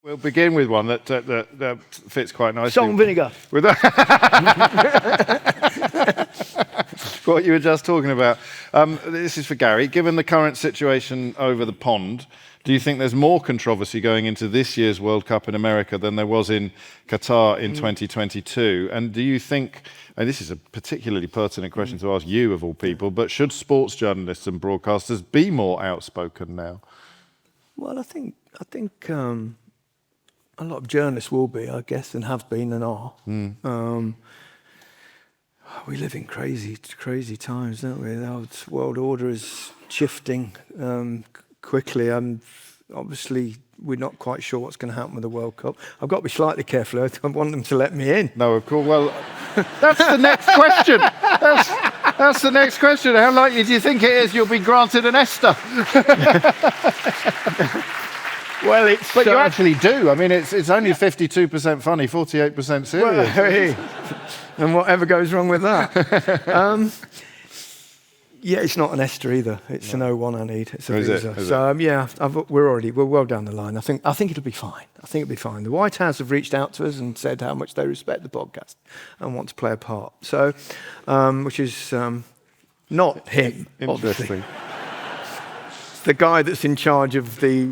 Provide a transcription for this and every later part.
We'll begin with one that fits quite nicely. Salt and vinegar. With what you were just talking about. This is for Gary. Given the current situation over the pond, do you think there's more controversy going into this year's World Cup in America than there was in Qatar in 2022? And do you think, and this is a particularly pertinent question to ask you of all people, but should sports journalists and broadcasters be more outspoken now? Well, I think a lot of journalists will be, I guess, and have been and are. We live in crazy times, don't we? The world order is shifting quickly. Obviously, we're not quite sure what's going to happen with the World Cup. I've got to be slightly careful. I don't want them to let me in. No, of course. Well, that's the next question. That's the next question. How likely do you think it is you'll be granted an ESTA? Well, but you actually do. I mean, it's only 52% funny, 48% serious. Well, hey, and whatever goes wrong with that. Yeah, it's not an ESTA either. It's an O1 I need. It's a visa. So yeah, we're well down the line. I think it'll be fine. I think it'll be fine. The White House have reached out to us and said how much they respect the podcast and want to play a part. So, which is not him, obviously. The guy that's in charge of the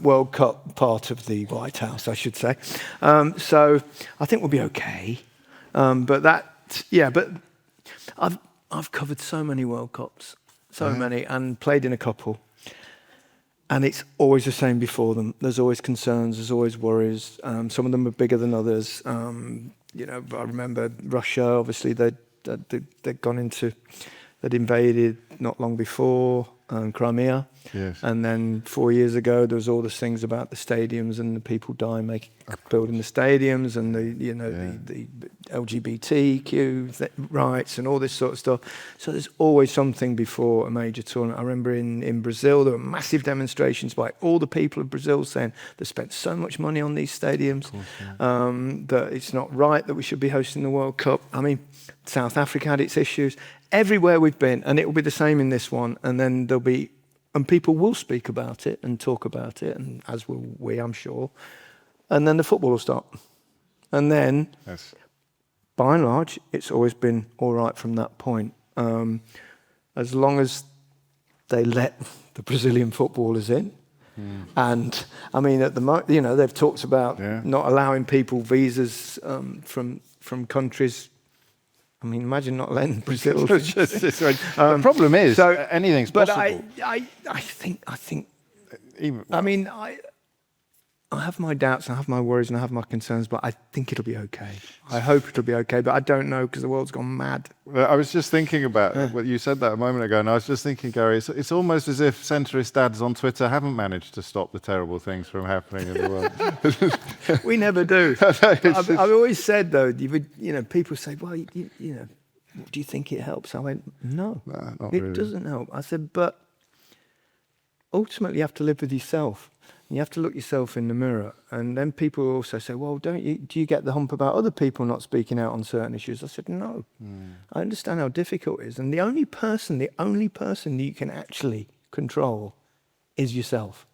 World Cup part of the White House, I should say. So I think we'll be okay. But I've covered so many World Cups, many, and played in a couple. And it's always the same before them. There's always concerns, there's always worries. Some of them are bigger than others. I remember Russia, obviously, they'd invaded not long before. Crimea, yes. And then 4 years ago there was all these things about the stadiums and the people dying building the stadiums and the LGBTQ rights and all this sort of stuff. So there's always something before a major tournament. I remember in Brazil there were massive demonstrations by all the people of Brazil saying they spent so much money on these stadiums, that it's not right that we should be hosting the World Cup. I mean, South Africa had its issues. Everywhere we've been, and it will be the same in this one, and then and people will speak about it and talk about it, and as will we, I'm sure, and then the football will start. And then, yes. By and large, it's always been all right from that point. As long as they let the Brazilian footballers in. And, I mean, at the moment, they've talked about not allowing people visas from countries. I mean, imagine not letting Brazil. The problem is, anything's possible. But I think. I mean, I have my doubts, and I have my worries, and I have my concerns, but I think it'll be okay. I hope it'll be okay, but I don't know because the world's gone mad. I was just thinking about what you said that a moment ago, and I was just thinking, Gary, it's almost as if centrist dads on Twitter haven't managed to stop the terrible things from happening in the world. We never do. I've always said, though, people say, well, do you think it helps? I went, no, not it really. Doesn't help. I said, but ultimately you have to live with yourself. You have to look yourself in the mirror. And then people also say, well, do you get the hump about other people not speaking out on certain issues? I said, no. I understand how difficult it is. And the only person that you can actually control is yourself.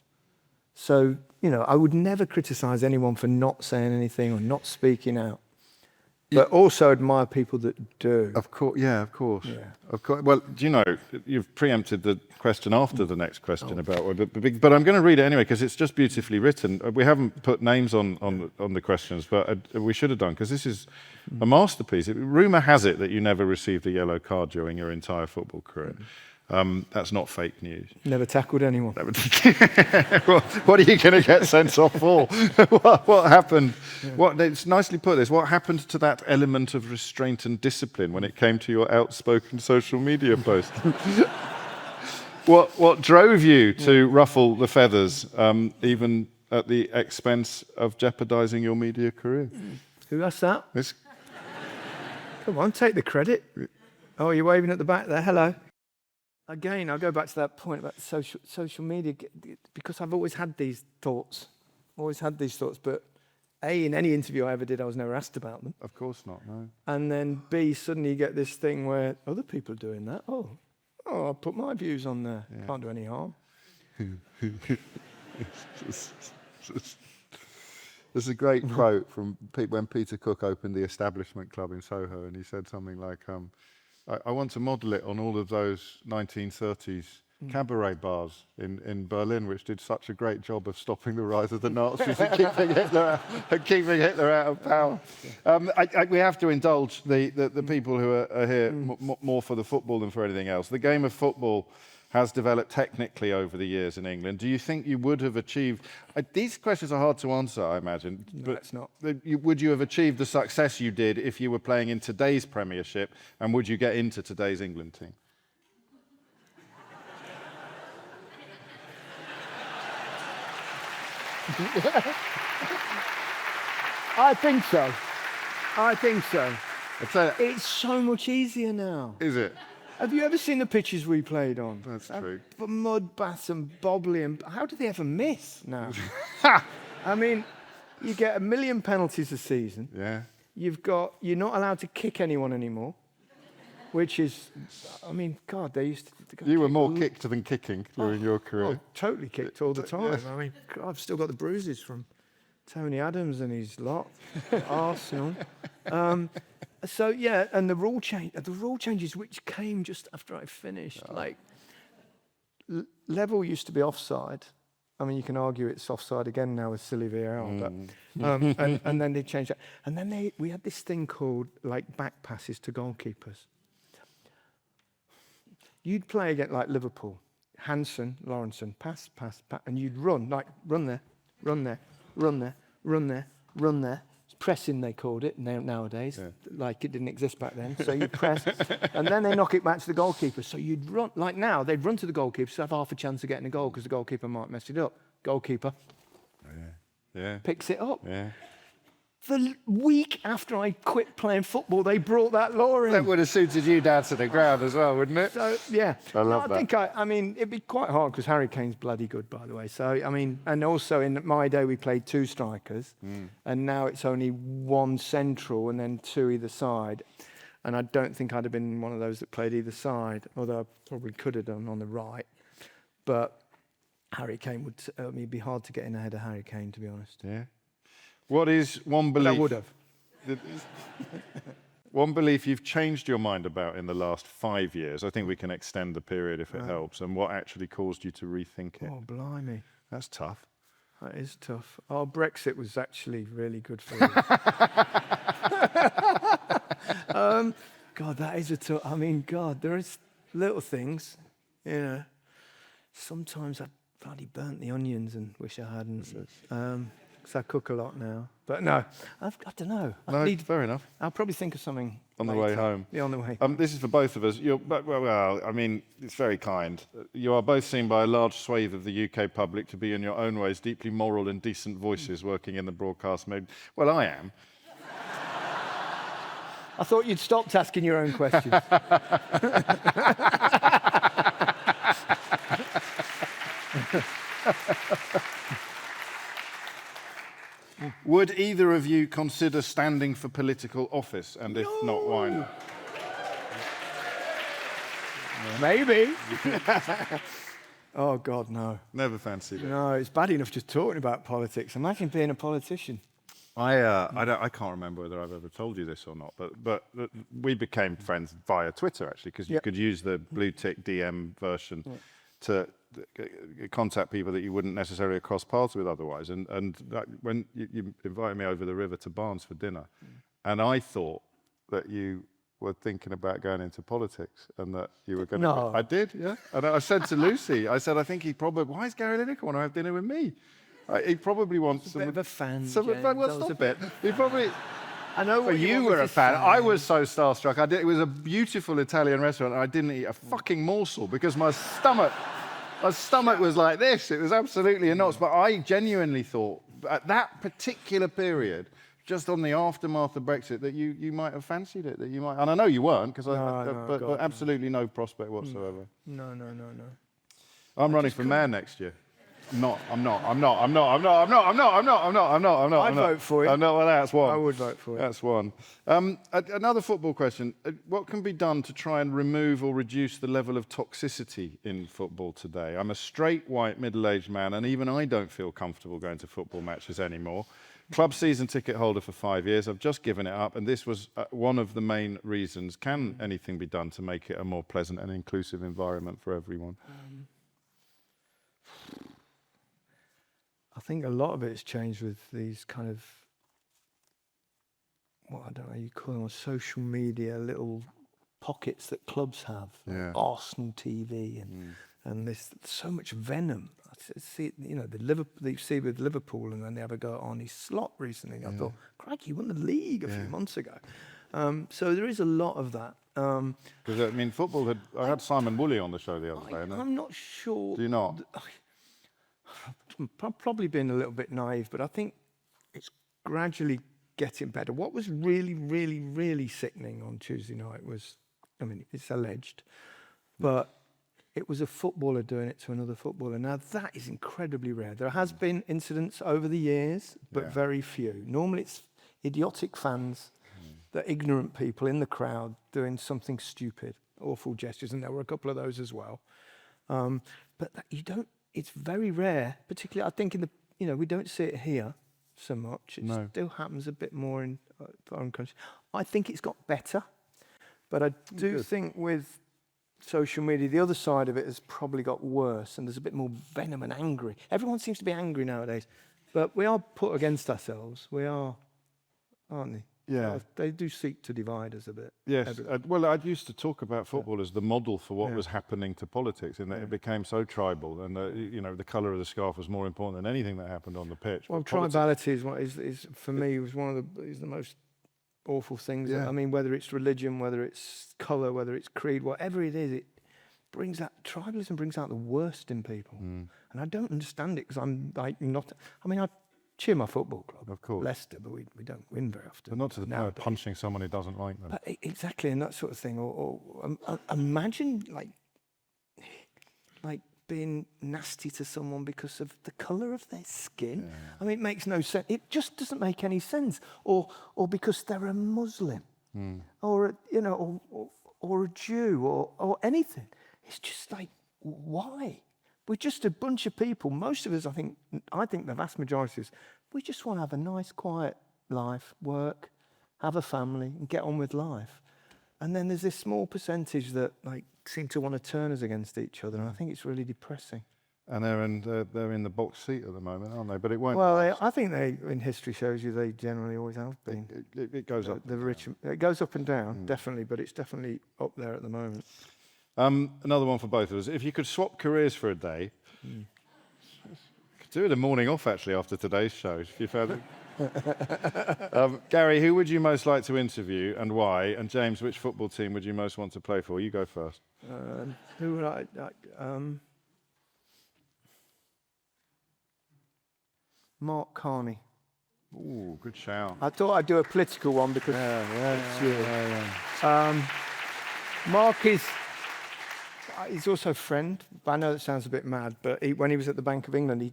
So, I would never criticize anyone for not saying anything or not speaking out. But also admire people that do. Of course, yeah, of course. Yeah. Of course. Well, you've preempted the question after the next question but I'm going to read it anyway because it's just beautifully written. We haven't put names on the questions, but we should have done because this is a masterpiece. Rumour has it that you never received a yellow card during your entire football career. That's not fake news. Never tackled anyone. Well, what are you going to get sent off for? What happened? Yeah. It's nicely put this. What happened to that element of restraint and discipline when it came to your outspoken social media post? What drove you to ruffle the feathers, even at the expense of jeopardising your media career? Who asked that? Come on, take the credit. Oh, you're waving at the back there. Hello. Again, I'll go back to that point about social media, because I've always had these thoughts. But A, in any interview I ever did, I was never asked about them. Of course not, no. And then B, suddenly you get this thing where other people are doing that. Oh, I'll put my views on there. Yeah. Can't do any harm. There's a great quote from when Peter Cook opened the Establishment Club in Soho, and he said something like, I want to model it on all of those 1930s cabaret bars in Berlin, which did such a great job of stopping the rise of the Nazis and keeping Hitler out of power. We have to indulge the people who are here more for the football than for anything else. The game of football has developed technically over the years in England. Do you think you would have achieved... these questions are hard to answer, I imagine. No, but it's not. Would you have achieved the success you did if you were playing in today's Premiership, and would you get into today's England team? I think so. I think so. So, It's so much easier now. is it? Have you ever seen the pitches we played on? That's true. Mud baths and bobbly, and how do they ever miss now? I mean, you get 1 million penalties a season. Yeah. You're not allowed to kick anyone anymore, which is, I mean, God, they used to. You were more kicked than kicking during your career. Oh, totally kicked all the time. Yeah. I mean, God, I've still got the bruises from Tony Adams and his lot, Arsenal. So yeah, and the rule changes which came just after I finished. Like level used to be offside. I mean, you can argue it's offside again now with silly VAR, but and then they changed that. And then we had this thing called like back passes to goalkeepers. You'd play against like Liverpool, Hansen, Lawrenson, pass, and you'd run there, run there, run there, run there, run there. Pressing, they called it nowadays, like it didn't exist back then. So you'd press, and then they knock it back to the goalkeeper. So you'd run, like now, they'd run to the goalkeeper to have half a chance of getting a goal because the goalkeeper might mess it up. Goalkeeper picks it up. Yeah. The week after I quit playing football, they brought that law in. That would have suited you down to the ground as well, wouldn't it? So, yeah. I love that. I mean, it'd be quite hard because Harry Kane's bloody good, by the way. So, I mean, and also in my day, we played 2 strikers, and now it's only 1 central and then 2 either side. And I don't think I'd have been one of those that played either side, although I probably could have done on the right. But Harry Kane would, it'd be hard to get in ahead of Harry Kane, to be honest. Yeah. What is one belief? I would have. One belief you've changed your mind about in the last 5 years? I think we can extend the period if it helps. And what actually caused you to rethink it? Oh, blimey. That's tough. That is tough. Oh, Brexit was actually really good for me. God, that is a tough... I mean, God, there is little things, you know. Sometimes I bloody burnt the onions and wish I hadn't. Because I cook a lot now. But no, I don't know. Fair enough. I'll probably think of something On the later. way home. Yeah, on the way. This is for both of us. Well, I mean, it's very kind. You are both seen by a large swathe of the UK public to be, in your own ways, deeply moral and decent voices working in the broadcast mode. Well, I am. I thought you'd stopped asking your own questions. Would either of you consider standing for political office? And if not, why not? Maybe. Oh, God, no. Never fancied it. No, it's bad enough just talking about politics. Imagine being a politician. I can't remember whether I've ever told you this or not, but we became friends via Twitter, actually, because you could use the blue tick DM version to contact people that you wouldn't necessarily cross paths with otherwise. And when you invited me over the river to Barnes for dinner, and I thought that you were thinking about going into politics and that you were going to... No. I did, yeah. And I said to Lucy, I said, I think he probably... Why is Gary Lineker want to have dinner with me? He probably wants some... Bit of a fan, Well, James. stop it. He probably... I know Well, you were a fan. I was so starstruck. It was a beautiful Italian restaurant, and I didn't eat a fucking morsel because my stomach was like this. It was absolutely nuts. But I genuinely thought, at that particular period, just on the aftermath of Brexit, that you might have fancied it. That you might, and I know you weren't, but absolutely no prospect whatsoever. No. I'm running for mayor next year. I'm not. I'd vote for you. Well, that's one. I would vote for you. That's one. Another football question. What can be done to try and remove or reduce the level of toxicity in football today? I'm a straight, white, middle-aged man, and even I don't feel comfortable going to football matches anymore. Club season ticket holder for 5 years. I've just given it up, and this was one of the main reasons. Can anything be done to make it a more pleasant and inclusive environment for everyone? I think a lot of it's changed with these kind of, what I don't know, you call them social media little pockets that clubs have, like Arsenal TV, and there's so much venom. I see, you know, you see with Liverpool, and then they have a go at Arnie Slot recently. I thought, crikey, he won the league a few months ago. So there is a lot of that. Because I mean, football I had Simon Woolley on the show the other day. I'm not sure. Do you not? I'm probably being a little bit naive, but I think it's gradually getting better. What was really, really, really sickening on Tuesday night was, I mean, it's alleged, but it was a footballer doing it to another footballer. Now, that is incredibly rare. There has been incidents over the years, but very few. Normally, it's idiotic fans, the ignorant people in the crowd doing something stupid, awful gestures, and there were a couple of those as well. But it's very rare, particularly, I think, we don't see it here so much. It still happens a bit more in foreign countries. I think it's got better, but I do think with social media, the other side of it has probably got worse, and there's a bit more venom and angry. Everyone seems to be angry nowadays, but we are put against ourselves. We are, aren't they? Yeah. They do seek to divide us a bit. Yes. Well, I used to talk about football as the model for what was happening to politics, in that it became so tribal, and the colour of the scarf was more important than anything that happened on the pitch. Well, tribality is for me was one of the most awful things. I mean, whether it's religion, whether it's colour, whether it's creed, whatever it is, it brings out tribalism brings out the worst in people, and I don't understand it, because I'm like not. I mean, I cheer my football club, of course, Leicester, but we don't win very often. But not to the point of punching someone who doesn't like them. But exactly, and that sort of thing. Or imagine like being nasty to someone because of the colour of their skin. I mean, it makes no sense. It just doesn't make any sense. Or because they're a Muslim, or or a Jew, or anything. It's just like, why? We're just a bunch of people. Most of us, I think the vast majority of us, we just want to have a nice, quiet life, work, have a family, and get on with life. And then there's this small percentage that seem to want to turn us against each other, and I think it's really depressing. And they're in the box seat at the moment, aren't they? But it won't. Well, I think in history shows you they generally always have been. It goes up. The rich, it goes up and down, definitely, but it's definitely up there at the moment. Another one for both of us. If you could swap careers for a day, could do it a morning off actually after today's show. If you found it. Gary, who would you most like to interview and why? And James, which football team would you most want to play for? You go first. Who would I? Mark Carney. Ooh, good shout. I thought I'd do a political one because Mark he's also a friend. I know that sounds a bit mad, but when he was at the Bank of England,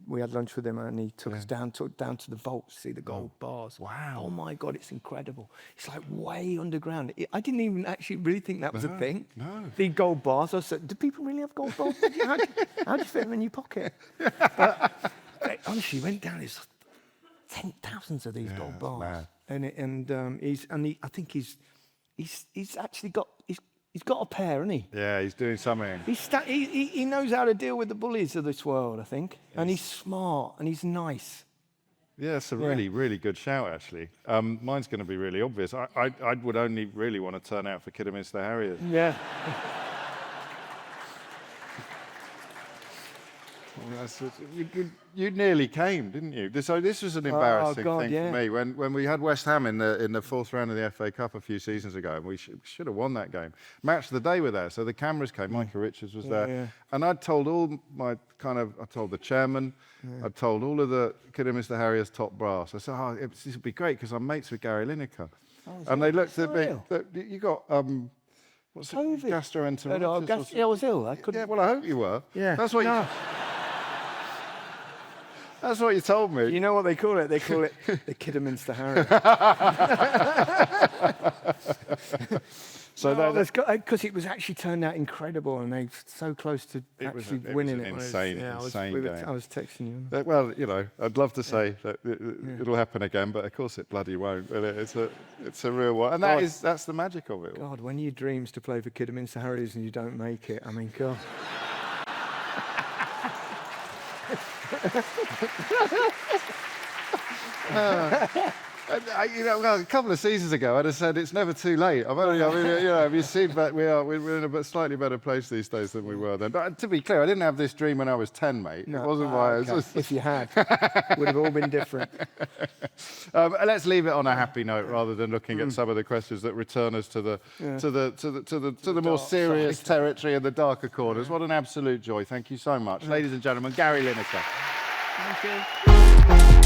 we had lunch with him, and he took us down to the vault to see the gold bars. Wow! Oh my God, it's incredible. It's like way underground. I didn't even actually really think that was a thing. No. The gold bars. I said, do people really have gold bars? How do you fit them in your pocket? But honestly, went down. There's thousands of these gold bars, I think he's actually got. He's got a pair, hasn't he? Yeah, he's doing something. He knows how to deal with the bullies of this world, I think. Yes. And he's smart and he's nice. Yeah, it's a really, really good shout, actually. Mine's going to be really obvious. I would only really want to turn out for Kidderminster Harriers. Yeah. You nearly came, didn't you? So this was an embarrassing thing for me. When we had West Ham in the fourth round of the FA Cup a few seasons ago, and we should have won that game. Match of the day were there, so the cameras came. Micah Richards was there, and I'd told I told the chairman, I'd told all of the Kidderminster Harriers top brass. I said, this would be great because I'm mates with Gary Lineker, and they looked at me. You got what's COVID. It? Gastroenteritis. I was ill. I couldn't. Yeah, well, I hope you were. Yeah, that's what. That's what you told me. You know what they call it? They call it the Kidderminster Harrier. So because it was actually turned out incredible, and they were so close to actually winning it. It was an insane game. I was texting you. Well, you know, I'd love to say that it'll happen again, but of course it bloody won't. But it's a real one, and that's the magic of it. God, when your dreams to play for Kidderminster Harriers and you don't make it, I mean, God. A couple of seasons ago, I'd have said it's never too late. Have you seen that we're in a slightly better place these days than we were then. But to be clear, I didn't have this dream when I was 10, mate. No. It wasn't why. Okay. If you had, would have all been different. Let's leave it on a happy note rather than looking at some of the questions that return us to the more serious territory and the darker corners. What an absolute joy! Thank you so much, ladies and gentlemen. Gary Lineker. Thank you.